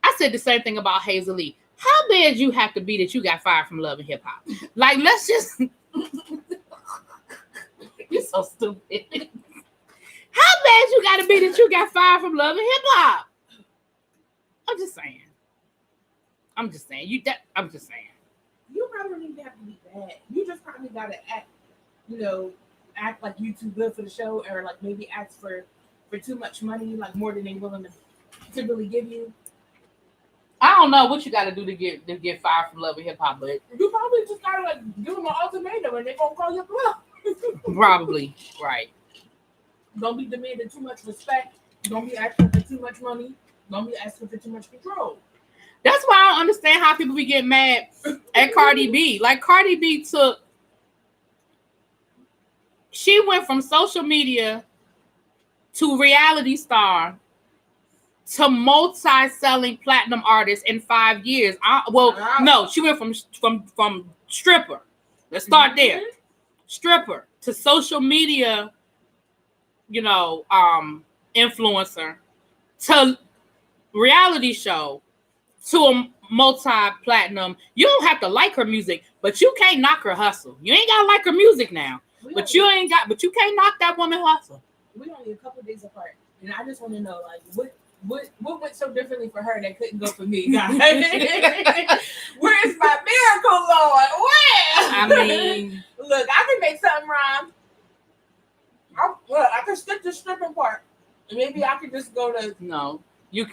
I said the same thing about Hazel Lee. How bad you have to be that you got fired from Love and Hip Hop? Like, let's just. You're so stupid. How bad you got to be that you got fired from Love and Hip Hop? I'm just saying. I'm just saying. You probably don't even have to be bad. You just probably got to act like you too good for the show, or like maybe ask for too much money, like more than they willing to really give you. I don't know what you got to do to get fired from Love and Hip Hop, but you probably just got to like give them an ultimatum, and they're gonna call you up. Probably, right. Don't be demanding too much respect. Don't be asking for too much money. Don't be asking for too much control. That's why I don't understand how people be getting mad at Cardi B. Like, Cardi B she went from social media to reality star to multi-selling platinum artist in 5 years. No, she went from stripper. Let's start there. Stripper to social media, influencer, to reality show, to a multi-platinum. You don't have to like her music, but you can't knock her hustle. You ain't gotta like her music now, but you can't knock that woman hustle. We only a couple days apart, and I just want to know, like, what went so differently for her that couldn't go for me, guys? Where's my miracle, Lord? Where? I mean, look, I can make something rhyme. I can skip the stripping part. Maybe I could just go to. No, you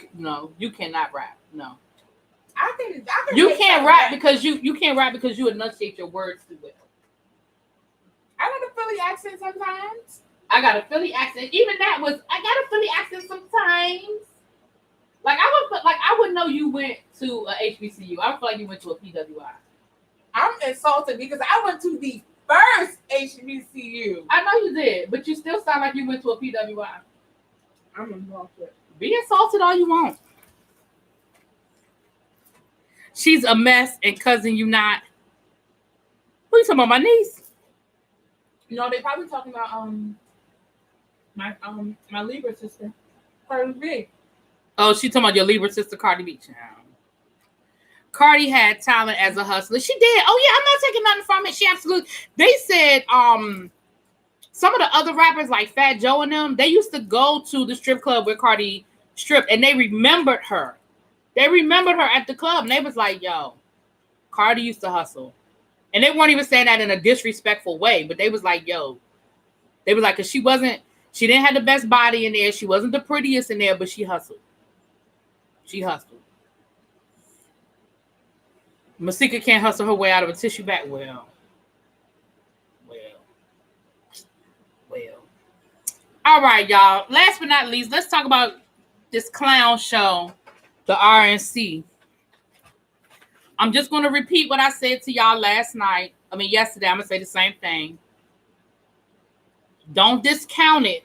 cannot rap. No, I can you can't rap because you can't rap because you enunciate your words too well. I got a Philly accent sometimes. I got a Philly accent. Even that was I got a Philly accent sometimes. Like I would know you went to a HBCU. I would feel like you went to a PWI. I'm insulted because I went to the first HBCU. I know you did, but you still sound like you went to a PWI. I'm insulted. Be insulted all you want. She's a mess, and cousin, you not. Who you talking about? My niece? No, they probably talking about my Libra sister, Cardi B. Oh, she talking about your Libra sister, Cardi B. Cardi had talent as a hustler. She did. Oh yeah, I'm not taking nothing from it. She absolutely. They said some of the other rappers like Fat Joe and them, they used to go to the strip club where Cardi stripped, and they remembered her. They remembered her at the club, and they was like, "Yo, Cardi used to hustle," and they weren't even saying that in a disrespectful way, but they was like, "Yo," they was like, "Cause she didn't have the best body in there, she wasn't the prettiest in there, but she hustled. She hustled." Masika can't hustle her way out of a tissue bag. Well. All right, y'all. Last but not least, let's talk about this clown show, the RNC. I'm just going to repeat what I said to y'all yesterday. I'm going to say the same thing. Don't discount it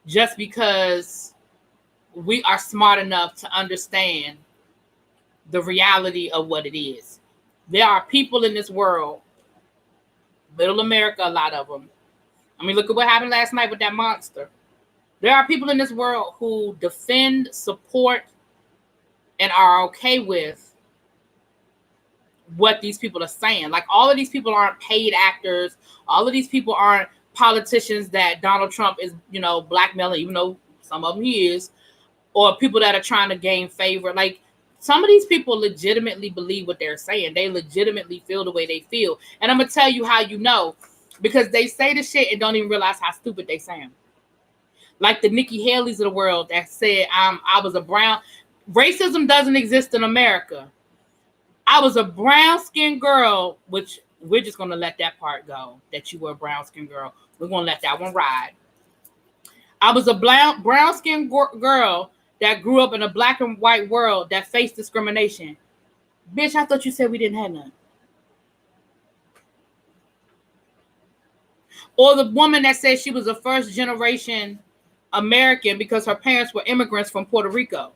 just because we are smart enough to understand the reality of what it is. There are people in this world, middle America, a lot of them. I mean, look at what happened last night with that monster. There are people in this world who defend, support, and are okay with what these people are saying. Like, all of these people aren't paid actors. All of these people aren't politicians that Donald Trump is, blackmailing, even though some of them he is, or people that are trying to gain favor. Like, Some of these people legitimately believe what they're saying. They legitimately feel the way they feel. And I'm going to tell you how you know. Because they say the shit and don't even realize how stupid they sound. Like the Nikki Haley's of the world that said, I was a brown... Racism doesn't exist in America. I was a brown-skinned girl, which we're just going to let that part go, that you were a brown-skinned girl. We're going to let that one ride. I was a brown-skinned girl that grew up in a black and white world that faced discrimination. Bitch, I thought you said we didn't have none. Or the woman that said she was a first-generation American because her parents were immigrants from Puerto Rico.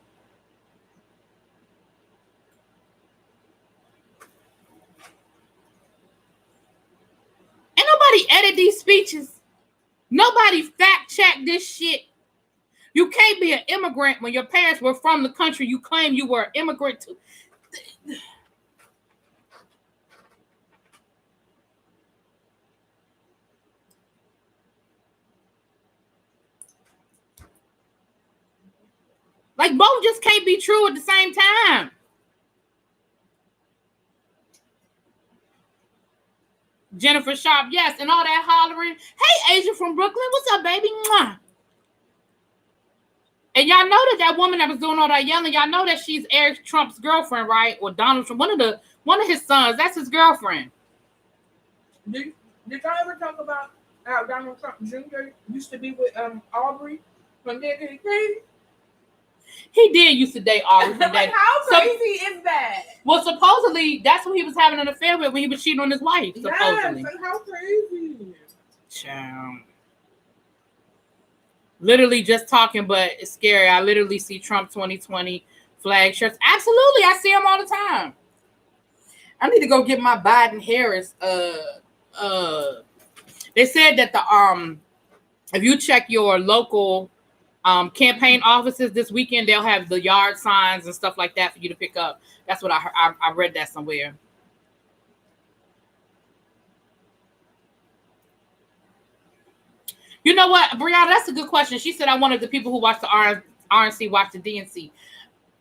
Ain't nobody edit these speeches. Nobody fact-check this shit. You can't be an immigrant when your parents were from the country you claim you were an immigrant to. Like, both just can't be true at the same time. Jennifer Sharp, yes, and all that hollering. Hey, Asia from Brooklyn, what's up, baby? Mwah. And y'all know that woman that was doing all that yelling, y'all know that she's Eric Trump's girlfriend, right? Or Donald Trump, one of his sons. That's his girlfriend. Did y'all ever talk about how Donald Trump Jr. used to be with Aubrey from Dead to Crazy? He did used to date Aubrey from Like, how crazy is that? Well, supposedly that's who he was having an affair with when he was cheating on his wife. Supposedly. Yes, like, how crazy. Child. Literally just talking, but it's scary. I literally see Trump 2020 flag shirts. Absolutely, I see them all the time. I need to go get my Biden-Harris. They said that if you check your local campaign offices this weekend, they'll have the yard signs and stuff like that for you to pick up. That's what I heard. I read that somewhere. You know what, Brianna? That's a good question. She said, I wanted the people who watch the RNC watch the DNC.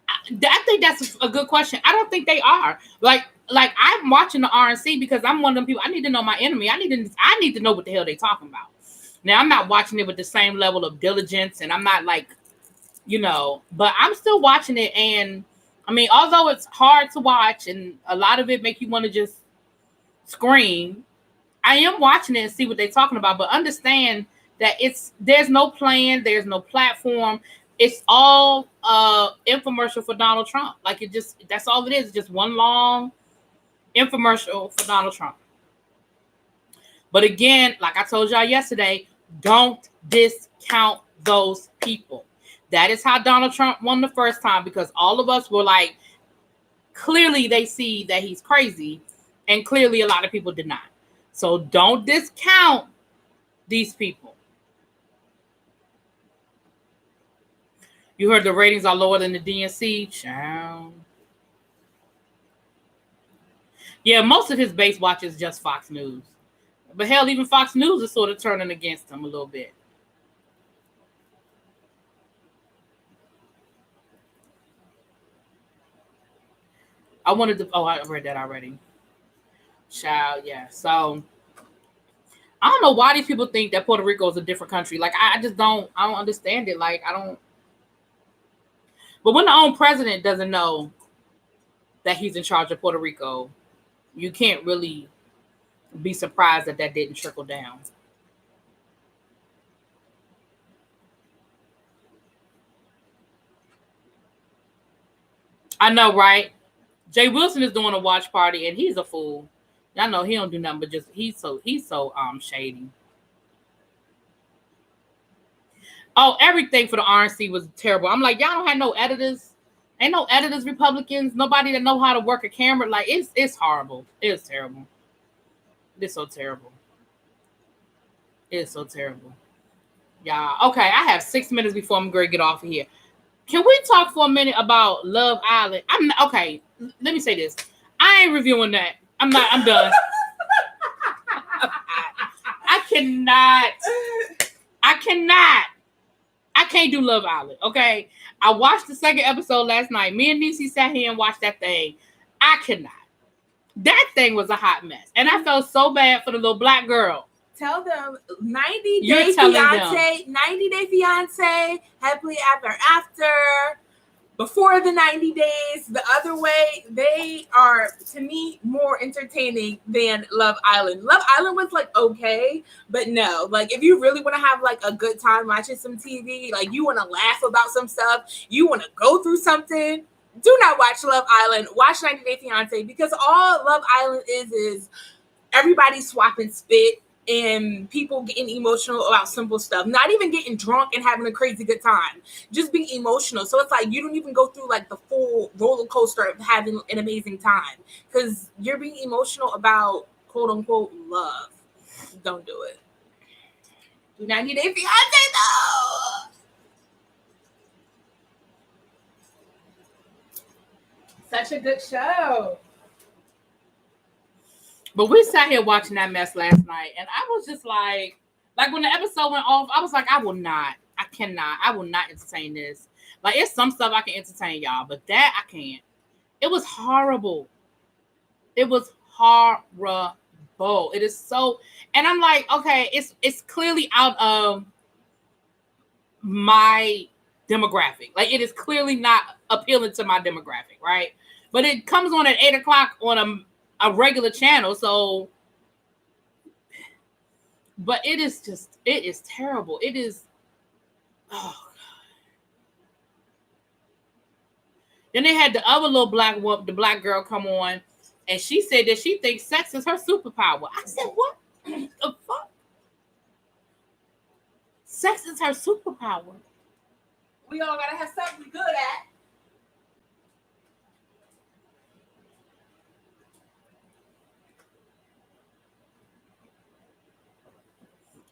I think that's a good question. I don't think they are. Like I'm watching the RNC because I'm one of them people. I need to know my enemy. I need to know what the hell they talking about. Now, I'm not watching it with the same level of diligence, and I'm not like, but I'm still watching it. And I mean, although it's hard to watch and a lot of it make you want to just scream, I am watching it and see what they're talking about. But understand that there's no plan, there's no platform. It's all infomercial for Donald Trump. Like that's all it is. Just one long infomercial for Donald Trump. But again, like I told y'all yesterday, don't discount those people. That is how Donald Trump won the first time, because all of us were like, clearly they see that he's crazy, and clearly a lot of people did not. So don't discount these people. You heard the ratings are lower than the DNC. Child. Yeah, most of his base watch is just Fox News. But hell, even Fox News is sort of turning against him a little bit. I read that already. Child, yeah. So I don't know why these people think that Puerto Rico is a different country. Like, I don't understand it. Like, I don't. But when the own president doesn't know that he's in charge of Puerto Rico, you can't really be surprised that didn't trickle down. I know, right? Jay Wilson is doing a watch party, and he's a fool. Y'all know he don't do nothing but just he's so shady. Oh, everything for the RNC was terrible. I'm like, y'all don't have no editors. Ain't no editors, Republicans, nobody that know how to work a camera. Like, it's horrible. It's terrible. It's so terrible. It's so terrible. Y'all, okay, I have 6 minutes before I'm going to get off of here. Can we talk for a minute about Love Island? Okay, let me say this. I ain't reviewing that. I'm done. I I can't do Love Island. Okay, I watched the second episode last night. Me and Niecy sat here and watched that thing. I cannot. That thing was a hot mess, and I felt so bad for the little black girl. Tell them 90 Day Fiance, 90 Day Fiance, Happily Ever After. Before the 90 days, the other way, they are, to me, more entertaining than Love Island. Love Island was like okay, but no, like if you really want to have like a good time watching some TV, like you want to laugh about some stuff, you want to go through something, do not watch Love Island. Watch 90 Day Fiance, because all Love Island is everybody swapping spit and people getting emotional about simple stuff, not even getting drunk and having a crazy good time, just being emotional. So it's like you don't even go through like the full roller coaster of having an amazing time because you're being emotional about quote unquote love. Don't do it. Do 90 Day Fiance though. Such a good show. But we sat here watching that mess last night, and I was just like when the episode went off, I was like, I will not entertain this. Like, it's some stuff I can entertain, y'all, but that I can't. It was horrible. It was horrible. It is so, and I'm like, okay, it's clearly out of my demographic. Like, it is clearly not appealing to my demographic, right? But it comes on at 8:00 on a regular channel, so, but it is terrible. It is, oh God. Then they had the other little the black girl come on, and she said that she thinks sex is her superpower. I said, what the fuck? Sex is her superpower. We all gotta have something good at.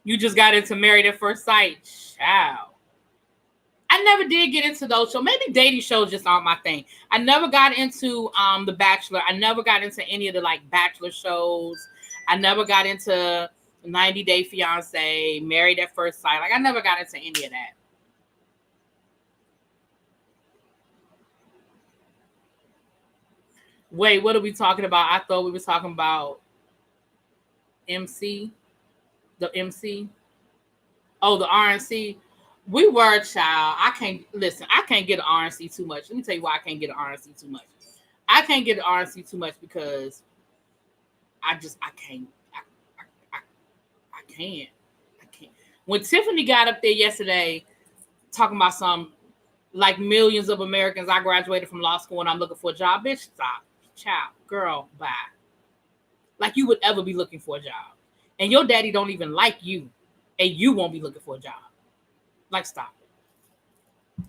You just got into Married at First Sight. Child. I never did get into those shows. Maybe dating shows just aren't my thing. I never got into The Bachelor. I never got into any of the like Bachelor shows. I never got into 90 Day Fiance, Married at First Sight. Like, I never got into any of that. Wait, what are we talking about? I thought we were talking about MC. The MC. Oh, the RNC. We were, child. I can't get an RNC too much. Let me tell you why I can't get an RNC too much. I can't get an RNC too much because I can't. I can't. When Tiffany got up there yesterday talking about some like millions of Americans, I graduated from law school and I'm looking for a job. Bitch, stop. Child, girl, bye. Like you would ever be looking for a job. And your daddy don't even like you. And you won't be looking for a job. Like, stop it.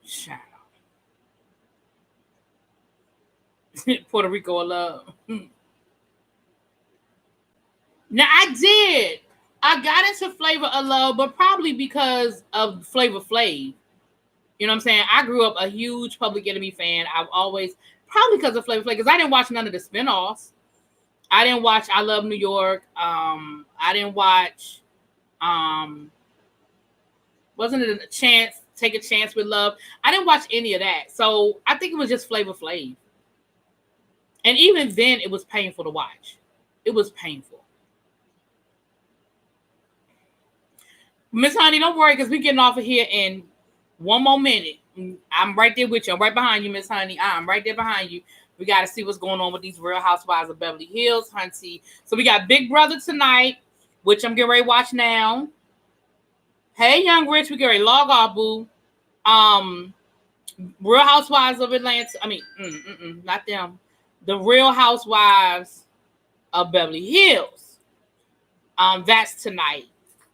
Child. Puerto Rico love. Now, I did. I got into Flavor of Love, but probably because of Flavor Flav. You know what I'm saying? I grew up a huge Public Enemy fan. I've always, probably because of Flavor Flav, because I didn't watch none of the spinoffs. I didn't watch I Love New York. I didn't watch, wasn't it a chance, Take a Chance with Love? I didn't watch any of that. So I think it was just Flavor Flav. And even then, it was painful to watch. It was painful. Miss Honey, don't worry, because we're getting off of here in one more minute. I'm right there with you. I'm right behind you, Miss Honey. I'm right there behind you. We got to see what's going on with these Real Housewives of Beverly Hills, Hunty. So we got Big Brother tonight, which I'm getting ready to watch now. Hey, Young Rich, we get ready to log off, boo. Real Housewives of Atlanta. I mean, not them. The Real Housewives of Beverly Hills. That's tonight.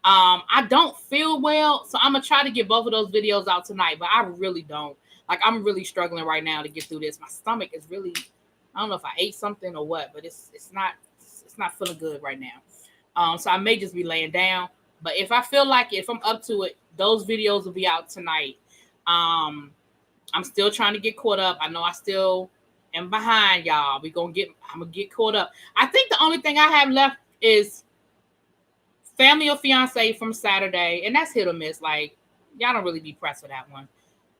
I don't feel well, so I'm gonna try to get both of those videos out tonight, but I really don't. Like, I'm really struggling right now to get through this. My stomach is really, I don't know if I ate something or what, but it's not feeling good right now. So I may just be laying down. But if I feel like it, if I'm up to it, those videos will be out tonight. I'm still trying to get caught up. I know I still am behind, y'all. I'm gonna get caught up. I think the only thing I have left is Family or Fiance from Saturday, and that's hit or miss. Like, y'all don't really be pressed for that one.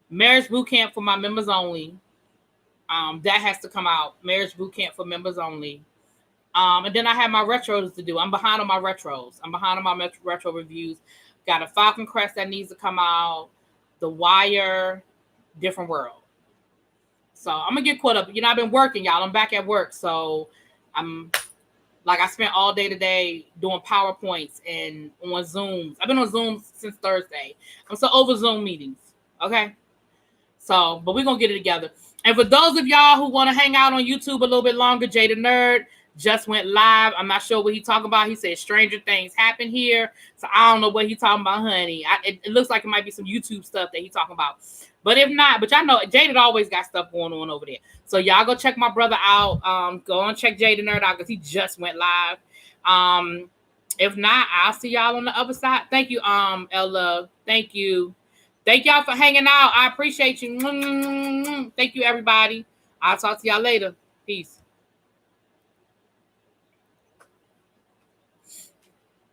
Marriage Boot Camp for my members only. That has to come out. Marriage Boot Camp for members only. And then I have my retros to do. I'm behind on my retros. I'm behind on my retro reviews. Got a Falcon Crest that needs to come out. The Wire, Different World. So I'm gonna get caught up. I've been working, y'all. I'm back at work, so I spent all day today doing PowerPoints and on Zooms. I've been on Zooms since Thursday. I'm so over Zoom meetings. Okay. So, but we're gonna get it together. And for those of y'all who want to hang out on YouTube a little bit longer, Jay the Nerd just went live. I'm not sure what he's talking about. He said stranger things happen here. So I don't know what he's talking about, honey. It looks like it might be some YouTube stuff that he's talking about. But if not, but y'all know Jaded always got stuff going on over there. So y'all go check my brother out. Go and check Jay the Nerd out because he just went live. If not, I'll see y'all on the other side. Thank you, Ella. Thank you. Thank y'all for hanging out. I appreciate you. Thank you, everybody. I'll talk to y'all later. Peace.